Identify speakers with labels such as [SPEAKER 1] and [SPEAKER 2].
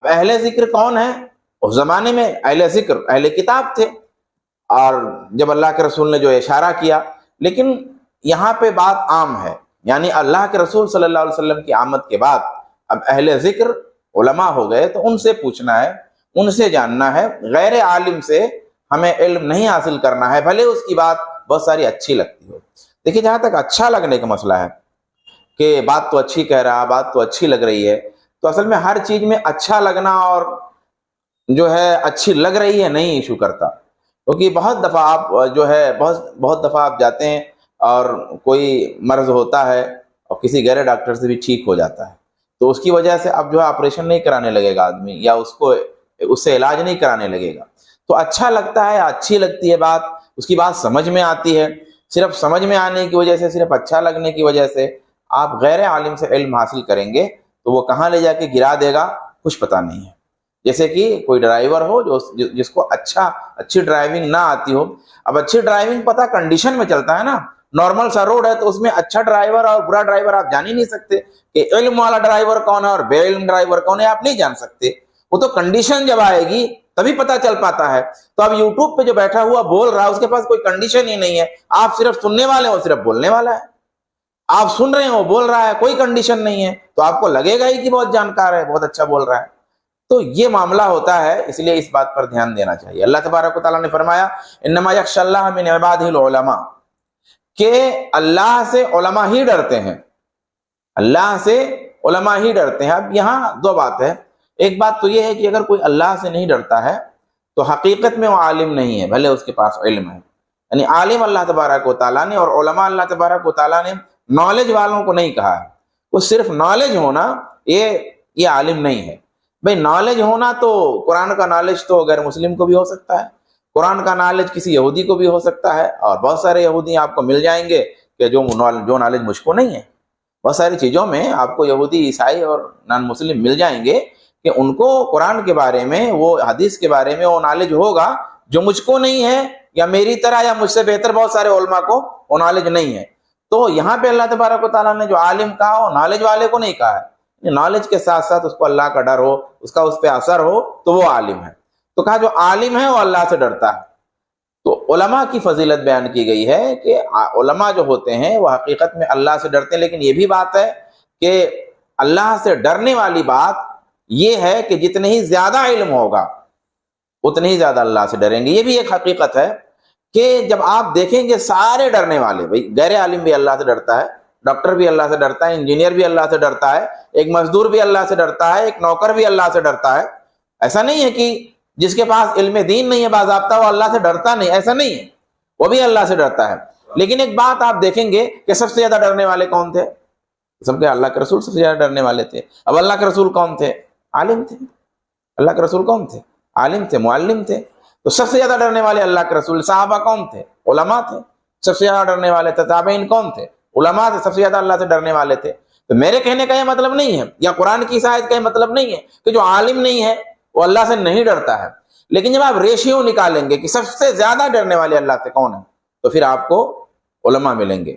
[SPEAKER 1] اہل ذکر کون ہے؟ اس زمانے میں اہل ذکر اہل کتاب تھے، اور جب اللہ کے رسول نے جو اشارہ کیا، لیکن یہاں پہ بات عام ہے، یعنی اللہ کے رسول صلی اللہ علیہ وسلم کی آمد کے بعد اب اہل ذکر علماء ہو گئے، تو ان سے پوچھنا ہے، ان سے جاننا ہے، غیر عالم سے ہمیں علم نہیں حاصل کرنا ہے، بھلے اس کی بات بہت ساری اچھی لگتی ہو۔ دیکھیے، جہاں تک اچھا لگنے کا مسئلہ ہے کہ بات تو اچھی کہہ رہا، بات تو اچھی لگ رہی ہے، تو اصل میں ہر چیز میں اچھا لگنا اور جو ہے اچھی لگ رہی ہے نہیں ایشو کرتا، کیونکہ بہت دفعہ آپ جو ہے بہت دفعہ آپ جاتے ہیں اور کوئی مرض ہوتا ہے اور کسی غیر ڈاکٹر سے بھی ٹھیک ہو جاتا ہے، تو اس کی وجہ سے اب جو ہے آپریشن نہیں کرانے لگے گا آدمی، یا اس سے علاج نہیں کرانے لگے گا۔ تو اچھا لگتا ہے، اچھی لگتی ہے بات، اس کی بات سمجھ میں آتی ہے، صرف سمجھ میں آنے کی وجہ سے، صرف اچھا لگنے کی وجہ سے آپ غیر عالم سے علم حاصل کریں گے تو وہ کہاں لے جا کے گرا دے گا کچھ پتہ نہیں ہے۔ جیسے کہ کوئی ڈرائیور ہو جس کو اچھی ڈرائیونگ نہ آتی ہو، اب اچھی ڈرائیونگ پتہ کنڈیشن میں چلتا ہے نا، نارمل سا روڈ ہے تو اس میں اچھا ڈرائیور اور برا ڈرائیور آپ جان ہی نہیں سکتے، کہ علم والا ڈرائیور کون ہے اور بے علم ڈرائیور کون ہے آپ نہیں جان سکتے، وہ تو کنڈیشن جب آئے گی تبھی پتہ چل پاتا ہے۔ تو اب یوٹیوب پہ جو بیٹھا ہوا بول رہا ہے اس کے پاس کوئی کنڈیشن ہی نہیں ہے، آپ صرف سننے والے ہو، صرف بولنے والا ہے، آپ سن رہے ہو بول رہا ہے، کوئی کنڈیشن نہیں ہے، تو آپ کو لگے گا ہی کہ بہت جانکار ہے، بہت اچھا بول رہا ہے۔ تو یہ معاملہ ہوتا ہے، اس لیے اس بات پر دھیان دینا چاہیے۔ اللہ تبارک و تعالیٰ نے فرمایا انما یخشی اللہ من عبادہ العلماء، کہ اللہ سے علماء ہی ڈرتے ہیں، اللہ سے علماء ہی ڈرتے ہیں۔ اب یہاں دو بات ہے، ایک بات تو یہ ہے کہ اگر کوئی اللہ سے نہیں ڈرتا ہے تو حقیقت میں وہ عالم نہیں ہے، بھلے اس کے پاس علم ہے، یعنی عالم اللہ تبارک و تعالیٰ نے اور علماء اللہ تبارک و تعالیٰ نے نالج والوں کو نہیں کہا ہے، وہ صرف نالج ہونا یہ عالم نہیں ہے۔ بھئی نالج ہونا تو قرآن کا نالج تو غیر مسلم کو بھی ہو سکتا ہے، قرآن کا نالج کسی یہودی کو بھی ہو سکتا ہے، اور بہت سارے یہودی آپ کو مل جائیں گے کہ جو نالج مجھ کو نہیں ہے۔ بہت ساری چیزوں میں آپ کو یہودی، عیسائی اور نان مسلم مل جائیں گے کہ ان کو قرآن کے بارے میں، وہ حدیث کے بارے میں وہ نالج ہوگا جو مجھ کو نہیں ہے، یا میری طرح یا مجھ سے بہتر بہت سارے علماء کو وہ نالج نہیں ہے۔ تو یہاں پہ اللہ تبارک و تعالیٰ نے جو عالم کہا وہ نالج والے کو نہیں کہا ہے، نالج کے ساتھ ساتھ اس کو اللہ کا ڈر ہو، اس کا اس پہ اثر ہو تو وہ عالم ہے۔ تو کہا جو عالم ہے وہ اللہ سے ڈرتا ہے۔ تو علماء کی فضیلت بیان کی گئی ہے کہ علماء جو ہوتے ہیں وہ حقیقت میں اللہ سے ڈرتے ہیں، لیکن یہ بھی بات ہے کہ اللہ سے ڈرنے والی بات یہ ہے کہ جتنے ہی زیادہ علم ہوگا اتنے ہی زیادہ اللہ سے ڈریں گے۔ یہ بھی ایک حقیقت ہے کہ جب آپ دیکھیں گے سارے ڈرنے والے، بھائی غیر عالم بھی اللہ سے ڈرتا ہے، ڈاکٹر بھی اللہ سے ڈرتا ہے، انجینئر بھی اللہ سے ڈرتا ہے، ایک مزدور بھی اللہ سے ڈرتا ہے، ایک نوکر بھی اللہ سے ڈرتا ہے۔ ایسا نہیں ہے کہ جس کے پاس علم دین نہیں ہے باضابطہ وہ اللہ سے ڈرتا نہیں، ایسا نہیں ہے، وہ بھی اللہ سے ڈرتا ہے۔ لیکن ایک بات آپ دیکھیں گے کہ سب سے زیادہ ڈرنے والے کون تھے؟ سب کے اللہ کے رسول سب سے زیادہ ڈرنے والے تھے۔ اب اللہ کے رسول کون تھے؟ عالم تھے۔ اللہ کے رسول کون تھے؟ عالم تھے، معلم تھے۔ تو سب سے زیادہ ڈرنے والے اللہ کے رسول۔ صحابہ کون تھے؟ علماء تھے۔ سب سے زیادہ ڈرنے والے تابعین کون تھے؟ علماء تھے، سب سے زیادہ اللہ سے ڈرنے والے تھے۔ تو میرے کہنے کا یہ مطلب نہیں ہے، یا قرآن کی اس آیت کا یہ مطلب نہیں ہے کہ جو عالم نہیں ہے وہ اللہ سے نہیں ڈرتا ہے، لیکن جب آپ ریشیو نکالیں گے کہ سب سے زیادہ ڈرنے والے اللہ سے کون ہیں تو پھر آپ کو علماء ملیں گے۔